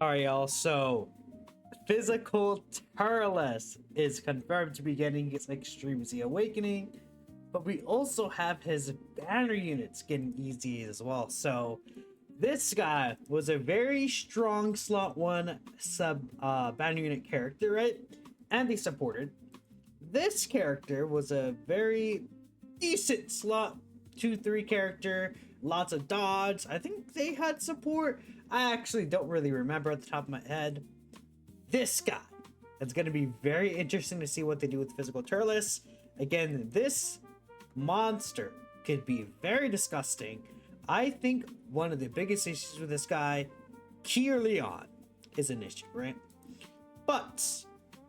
All right, y'all. So, physical Turles is confirmed to be getting his Extreme Z Awakening, but we also have his banner units getting EZA as well. So, this guy was a very strong slot 1 sub banner unit character, right? And they supported. This character was a very decent slot 2-3 character, lots of dodge. I think they had support. I actually don't really remember at the top of my head. This guy, it's going to be very interesting to see what they do with physical Turles. Again, this monster could be very disgusting. I think one of the biggest issues with this guy, key early on, is an issue, right? But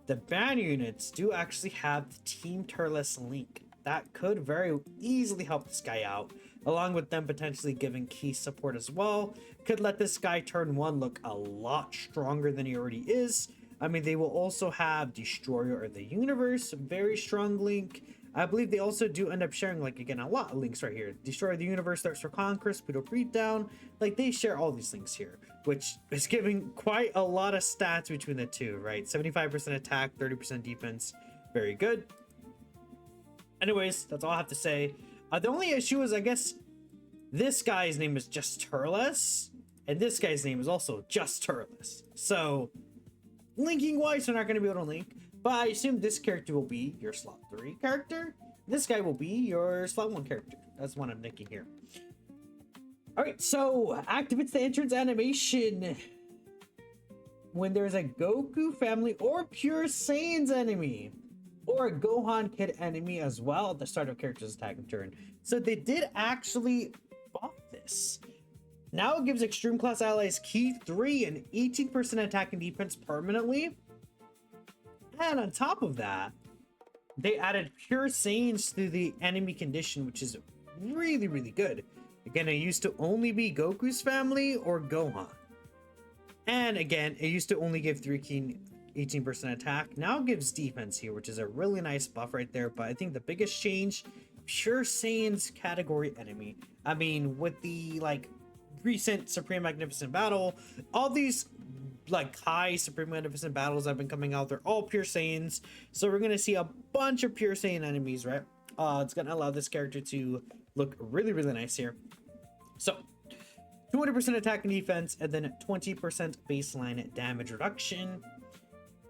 the banner units do actually have the Team Turles link. That could very easily help this guy out, along with them potentially giving key support as well. Could let this guy turn 1 look a lot stronger than he already is. I mean, they will also have Destroyer of the Universe, very strong link. I believe they also do end up sharing, like, again, a lot of links right here. Destroyer the Universe, Thirst for Conquest, Pluto Breakdown. Like, they share all these links here, which is giving quite a lot of stats between the two, right? 75% attack, 30% defense. Very good. Anyways, that's all I have to say. The only issue is, I guess, this guy's name is just Turles, and this guy's name is also just Turles. So, linking wise, they're not going to be able to link. But I assume this character will be your slot 3 character. This guy will be your slot 1 character. That's what I'm thinking here. Alright, so activates the entrance animation when there's a Goku family or Pure Saiyan's enemy, or a Gohan kid enemy as well at the start of character's attack and turn. So they did actually buff this. Now it gives extreme class allies key 3 and 18% attack and defense permanently. And on top of that, they added Pure Saiyans to the enemy condition, which is really, really good. Again, it used to only be Goku's family or Gohan. And again, it used to only give 18% attack. Now it gives defense here, which is a really nice buff right there. But I think the biggest change, Pure Saiyan's category enemy. I mean, with the like recent Supreme Magnificent Battle, all these like high Supreme Magnificent battles that have been coming out, they're all Pure Saiyans. So we're gonna see a bunch of Pure Saiyan enemies, right? It's gonna allow this character to look really, really nice here. So 200% attack and defense, and then 20% baseline damage reduction.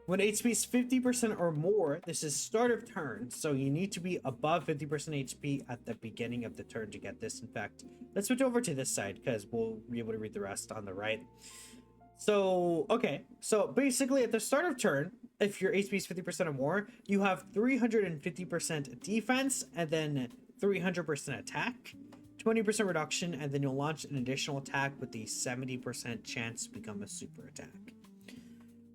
When HP is 50% or more, this is start of turn, so you need to be above 50% HP at the beginning of the turn to get this. In fact, let's switch over to this side because we'll be able to read the rest on the right. So, okay, so basically at the start of turn, if your HP is 50% or more, you have 350% defense and then 300% attack, 20% reduction, and then you'll launch an additional attack with the 70% chance to become a super attack.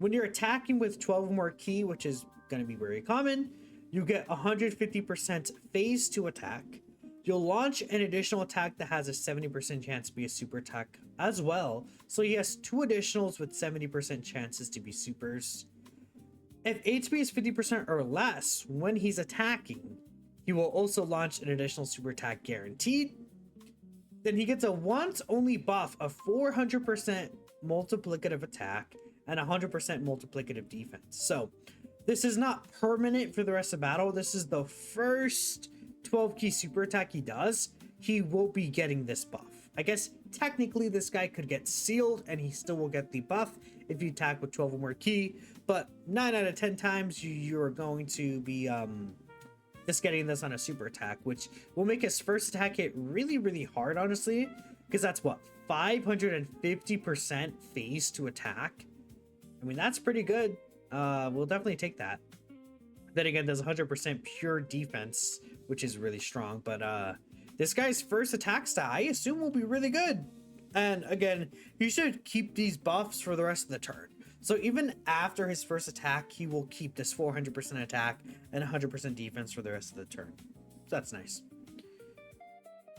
When you're attacking with 12 or more ki, which is going to be very common, you get 150% phase 2 attack. You'll launch an additional attack that has a 70% chance to be a super attack as well. So he has 2 additionals with 70% chances to be supers. If HP is 50% or less when he's attacking, he will also launch an additional super attack guaranteed. Then he gets a once only buff of 400% multiplicative attack and 100% multiplicative defense. So this is not permanent for the rest of the battle. This is the first 12 key super attack he does. He will be getting this buff. I guess technically this guy could get sealed and he still will get the buff if you attack with 12 or more key, but 9 out of 10 times you're going to be just getting this on a super attack, which will make his first attack hit really, really hard, honestly, because that's what, 550% phase to attack. I mean, that's pretty good. We'll definitely take that. Then again, there's 100% pure defense, which is really strong. But this guy's first attack stat, I assume, will be really good. And again, he should keep these buffs for the rest of the turn. So even after his first attack, he will keep this 400% attack and 100% defense for the rest of the turn. So that's nice.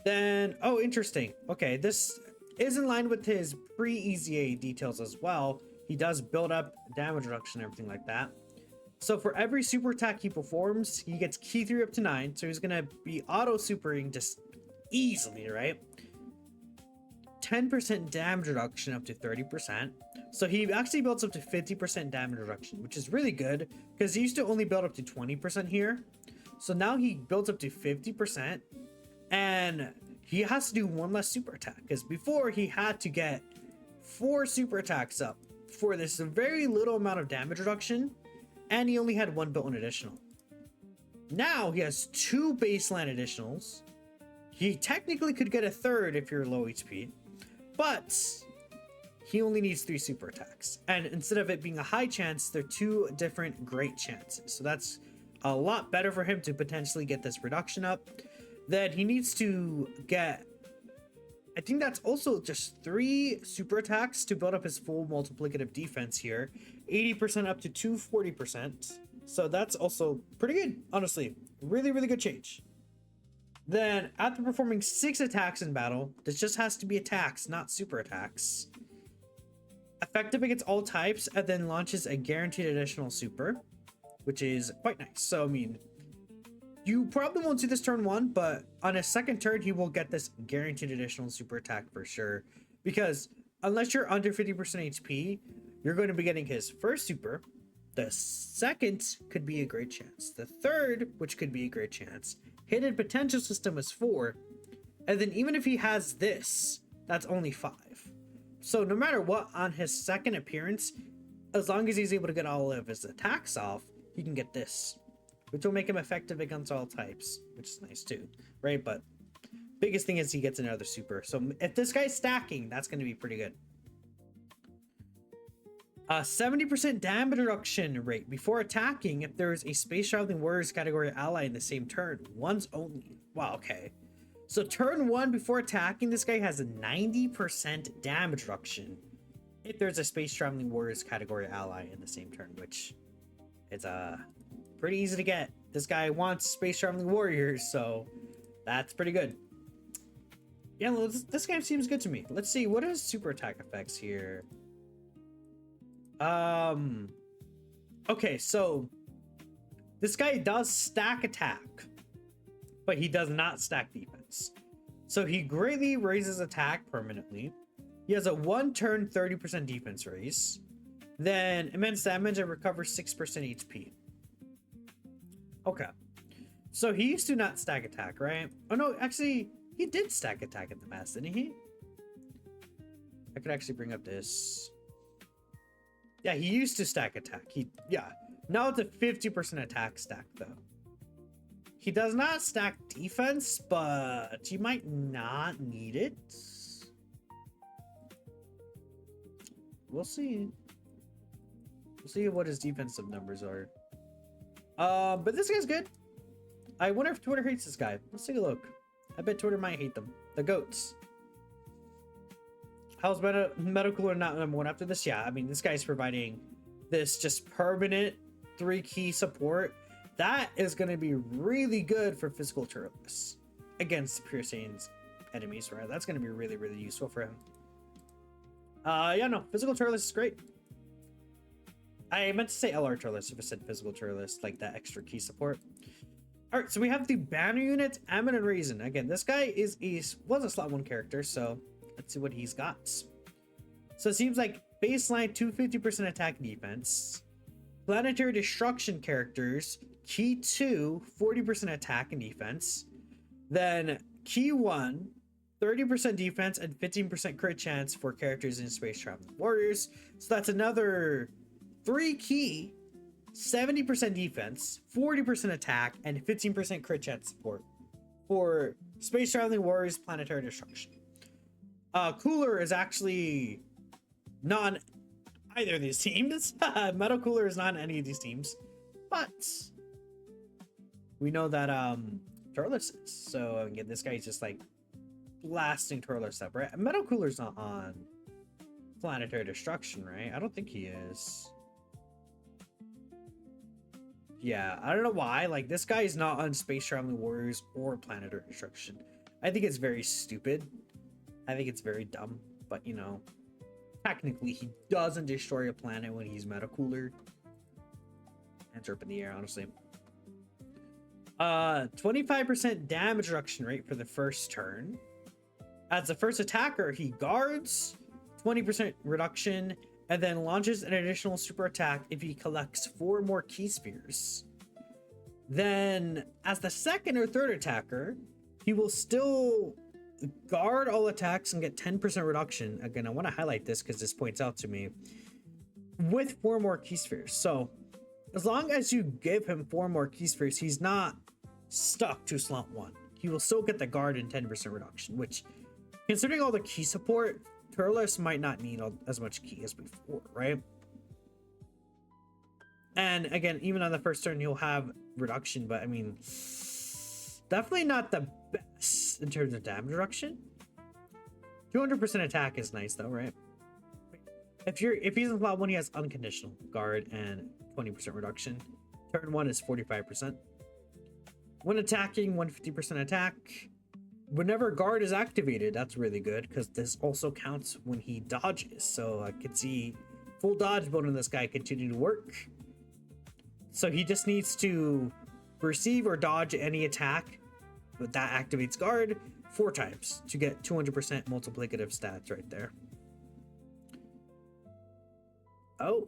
Then, oh, interesting. Okay, this is in line with his pre-EZA details as well. He does build up damage reduction and everything like that. So for every super attack he performs, he gets key 3 up to 9. So he's going to be auto supering just easily, right? 10% damage reduction up to 30%. So he actually builds up to 50% damage reduction, which is really good because he used to only build up to 20% here. So now he builds up to 50%, and he has to do one less super attack because before he had to get 4 super attacks up for this very little amount of damage reduction, and he only had 1 built-in additional. Now he has 2 baseline additionals. He technically could get a 3rd if you're low HP, but he only needs 3 super attacks. And instead of it being a high chance, they're 2 different great chances. So that's a lot better for him to potentially get this reduction up. Then he needs to get, I think that's also just 3 super attacks to build up his full multiplicative defense here. 80% up to 240%. So that's also pretty good, honestly. Really, really good change. Then, after performing 6 attacks in battle, this just has to be attacks, not super attacks. Effective against all types, and then launches a guaranteed additional super, which is quite nice. So, I mean, you probably won't see this turn 1, but on his second turn, he will get this guaranteed additional super attack for sure. Because unless you're under 50% HP, you're going to be getting his first super. The second could be a great chance. The third, which could be a great chance. Hidden potential system is 4. And then even if he has this, that's only 5. So no matter what, on his second appearance, as long as he's able to get all of his attacks off, he can get this, which will make him effective against all types, which is nice too, right? But biggest thing is he gets another super. So if this guy's stacking, that's going to be pretty good. 70% damage reduction rate before attacking if there's a Space Traveling Warriors category ally in the same turn. Once only. Wow, okay. So turn 1 before attacking, this guy has a 90% damage reduction if there's a Space Traveling Warriors category ally in the same turn, which is pretty easy to get. This guy wants Space Traveling Warriors, so that's pretty good. Yeah, this guy seems good to me. Let's see, what is super attack effects here? Okay, so this guy does stack attack, but he does not stack defense. So he greatly raises attack permanently. He has a 1 turn 30% defense raise, then immense damage and recovers 6% HP. Okay, so he used to not stack attack, right? Oh no, actually he did stack attack in the past, didn't he? I could actually bring up this. Yeah, he used to stack attack. Now it's a 50% attack stack though. He does not stack defense, but you might not need it. We'll see. We'll see what his defensive numbers are. But this guy's good. I wonder if Twitter hates this guy. Let's take a look. I bet Twitter might hate them. The goats. How's Metacooler not number 1 after this? Yeah, I mean, this guy's providing this just permanent 3 key support. That is going to be really good for physical turrets against Pure Saiyan's enemies, right? That's going to be really, really useful for him. Yeah, no, physical turrets is great. I meant to say LR turrets if I said physical turrets, like that extra key support. All right, so we have the banner unit, Ammon and Raisin. Again, this guy was a slot 1 character, so let's see what he's got. So it seems like baseline 250% attack and defense. Planetary Destruction characters, key 2, 40% attack and defense. Then key 1, 30% defense and 15% crit chance for characters in Space Traveling Warriors. So that's another 3 key, 70% defense, 40% attack, and 15% crit chance support for Space Traveling Warriors Planetary Destruction. Cooler is actually not on either of these teams. Metal Cooler is not on any of these teams, but we know that Turles is. So again, this guy's just like blasting Turles up, right? Metal Cooler's not on Planetary Destruction, right? I don't think he is. Yeah, I don't know why. Like, this guy is not on Space Traveling Warriors or Planetary Destruction. I think it's very stupid. I think it's very dumb, but you know, technically he doesn't destroy a planet when he's Meta Cooler. Hands are up in the air, honestly. 25% damage reduction rate for the first turn. As the first attacker, he guards, 20% reduction, and then launches an additional super attack if he collects 4 more key spheres. Then, as the second or third attacker, he will still guard all attacks and get 10% reduction. Again, I want to highlight this because this points out to me. With 4 more key spheres. So, as long as you give him 4 more key spheres, he's not stuck to slot 1. He will still get the guard and 10% reduction, which, considering all the key support, Turles might not need as much key as before, right? And again, even on the first turn, he'll have reduction, but I mean, definitely not the best in terms of damage reduction. 200% attack is nice though, right? If he's in slot 1, he has unconditional guard and 20% reduction. Turn 1 is 45%. When attacking, 150% attack. Whenever guard is activated, that's really good because this also counts when he dodges. So I could see full dodge mode on this guy continue to work. So he just needs to receive or dodge any attack that activates guard 4 times to get 200% multiplicative stats right there. Oh.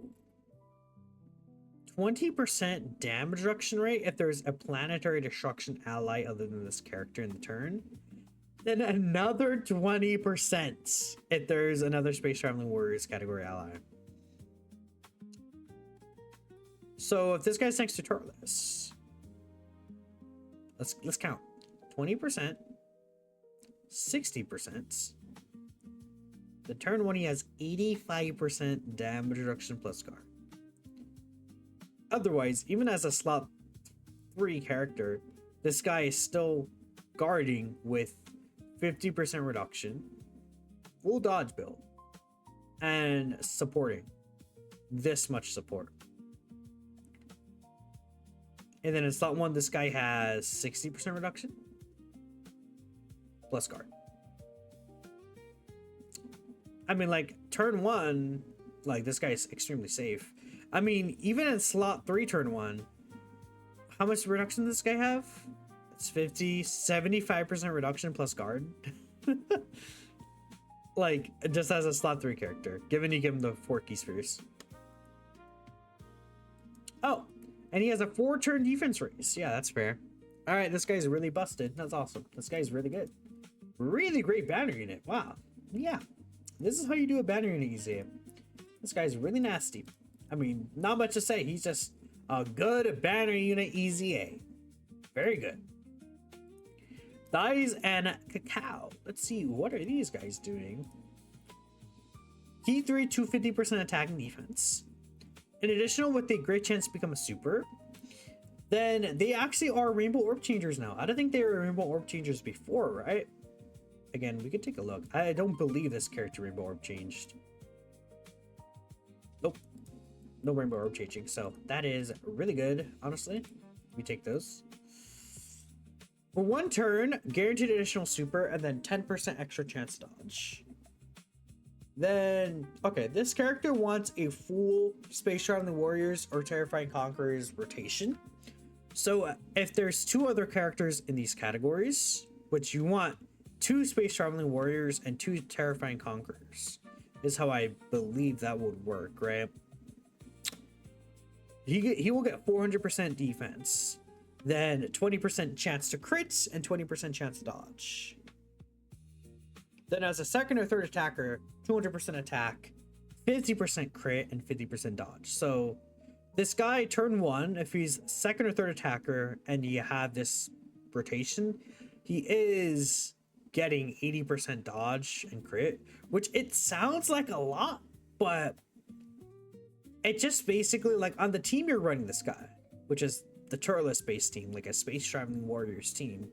20% damage reduction rate if there's a planetary destruction ally other than this character in the turn. Then another 20% if there's another Space Traveling Warriors category ally. So if this guy's next to Turles, let's count. 20%, 60%. The turn 1 he has 85% damage reduction plus guard. Otherwise, even as a slot 3 character, this guy is still guarding with 50% reduction, full dodge build, and supporting this much support. And then in slot 1, this guy has 60% reduction plus guard. I mean, like, turn 1, like, this guy is extremely safe. I mean, even in slot 3, turn 1, how much reduction does this guy have? It's 75% reduction plus guard. Like, just as a slot 3 character, given you give him the 4 key spheres. Oh, and he has a 4-turn defense raise. Yeah, that's fair. All right, this guy's really busted. That's awesome. This guy's really good. Really great banner unit. Wow. Yeah, this is how you do a banner unit, EZA. This guy's really nasty. I mean, not much to say. He's just a good banner unit EZA. Very good. Thighs and Cacao. Let's see, what are these guys doing? Key 3, 250% attack and defense. In addition, with a great chance to become a super. Then they actually are Rainbow Orb Changers now. I don't think they were Rainbow Orb Changers before, right? Again, we could take a look. I don't believe this character Rainbow Orb changed. Nope. No Rainbow Orb changing. So that is really good, honestly. We take those. For 1 turn, guaranteed additional super, and then 10% extra chance dodge. Then, okay, this character wants a full Space Traveling Warriors or Terrifying Conquerors rotation. So if there's 2 other characters in these categories, which you want 2 Space Traveling Warriors and 2 Terrifying Conquerors, is how I believe that would work, right? He will get 400% defense, then 20% chance to crits and 20% chance to dodge. Then as a second or third attacker, 200% attack, 50% crit, and 50% dodge. So this guy, turn 1, if he's second or third attacker and you have this rotation, he is getting 80% dodge and crit, which it sounds like a lot, but it just basically, like, on the team you're running this guy, which is the Turles space team, like a Space Traveling Warriors team,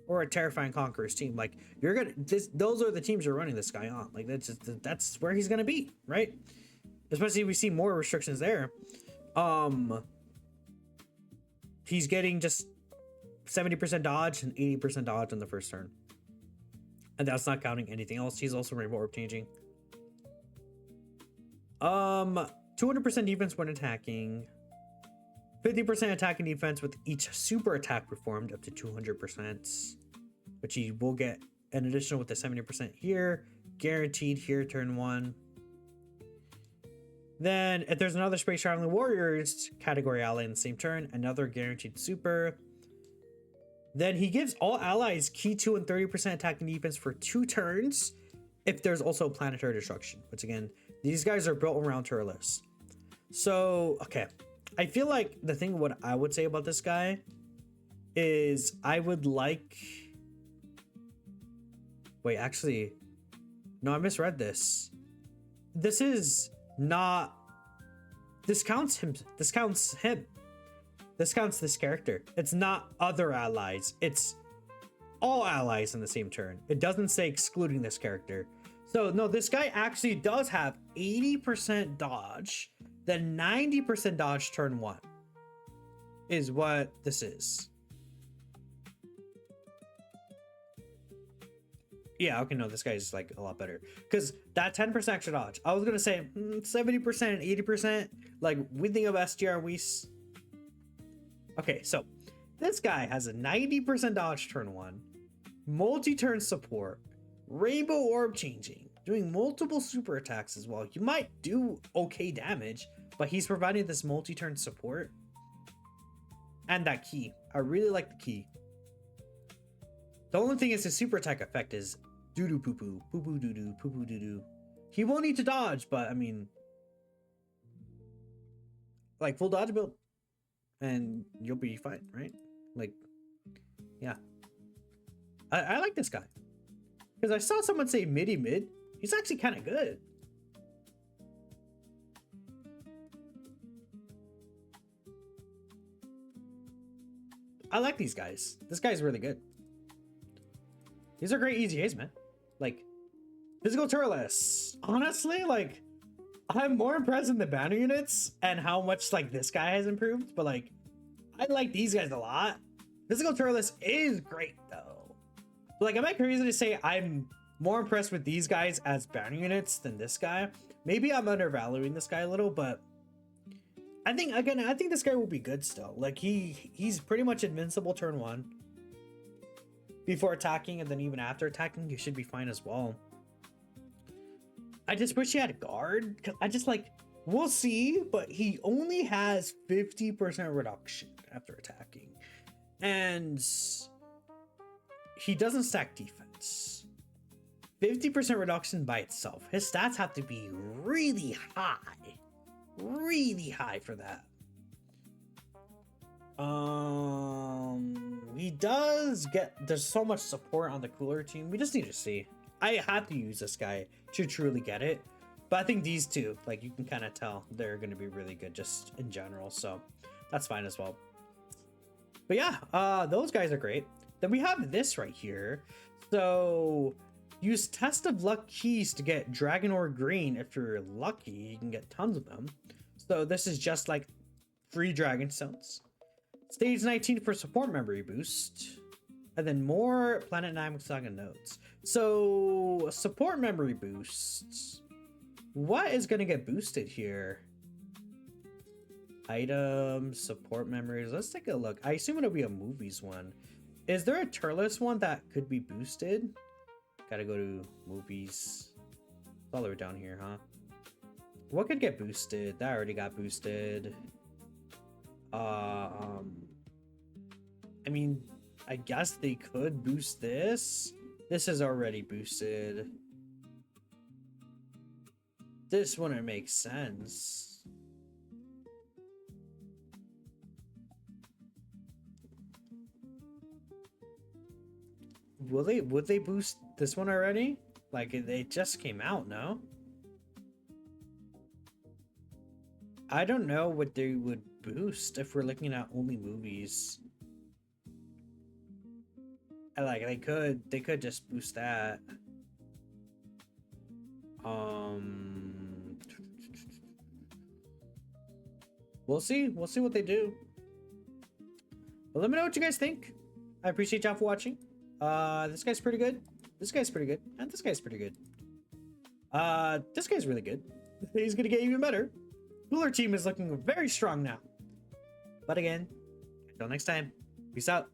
or a Terrifying Conquerors team, like, you're gonna, those are the teams you're running this guy on. Like, that's where he's gonna be, right? Especially if we see more restrictions there. He's getting just 70% dodge and 80% dodge on the first turn, and that's not counting anything else. He's also Rainbow Orb changing. 200% defense when attacking, 50% attack and defense with each super attack performed up to 200%, which he will get an additional with the 70% here, guaranteed here turn 1. Then if there's another Space Traveling Warriors category ally in the same turn, another guaranteed super. Then he gives all allies key 2 and 30% attack and defense for 2 turns if there's also planetary destruction, which again, these guys are built around Turles. So, okay. I feel like the thing what I would say about this guy is I would like... Wait, actually... No, I misread this. This is not... This counts him. This counts him. This counts this character. It's not other allies. It's all allies in the same turn. It doesn't say excluding this character. So no, this guy actually does have 80% dodge, then 90% dodge turn 1 is what this is. Yeah, okay, no, this guy's like a lot better because that 10% extra dodge. I was gonna say 70% and 80%. Like we think of STR, okay, so this guy has a 90% dodge turn 1, multi-turn support, rainbow orb changing, doing multiple super attacks as well. You might do okay damage, but he's providing this multi-turn support and that key. I really like the key. The only thing is his super attack effect is doo-doo poo-poo, poo-poo doo-doo, poo-poo doo-doo. He won't need to dodge, but I mean, like full dodge build and you'll be fine, right? Like, yeah. I like this guy because I saw someone say mid. He's actually kind of good. I like these guys. This guy's really good. These are great EZAs, man. Like, physical Turles. Honestly, like, I'm more impressed in the banner units and how much, like, this guy has improved. But, like, I like these guys a lot. Physical Turles is great, though. But, like, am I crazy to say I'm more impressed with these guys as banner units than this guy? Maybe I'm undervaluing this guy a little, but I think, again, I think this guy will be good still. Like, he's pretty much invincible turn 1. Before attacking, and then even after attacking, you should be fine as well. I just wish he had a guard. I just like, we'll see, but he only has 50% reduction after attacking. And he doesn't stack defense. 50% reduction by itself. His stats have to be really high. Really high for that. He does get, there's so much support on the cooler team. We just need to see. I have to use this guy to truly get it, but I think these two, like, you can kind of tell they're going to be really good just in general, so that's fine as well. But yeah, those guys are great. Then we have this right here. So use Test of Luck keys to get Dragon or Green. If you're lucky, you can get tons of them. So this is just like free Dragon Stones. Stage 19 for support memory boost. And then more Planet 9 Saga nodes. So support memory boosts. What is going to get boosted here? Items, support memories. Let's take a look. I assume it'll be a movies one. Is there a Turles one that could be boosted? Gotta go to movies. It's all the way down here, huh? What could get boosted? That already got boosted. I mean, I guess they could boost this. This is already boosted. This wouldn't make sense. Would they boost this one already? Like, they just came out, no? I don't know what they would boost if we're looking at only movies. Like, they could just boost that. We'll see what they do. But let me know what you guys think. I appreciate y'all for watching. This guy's pretty good. This guy's pretty good. And this guy's pretty good. This guy's really good. He's gonna get even better. Cooler team is looking very strong now. But again, until next time, peace out.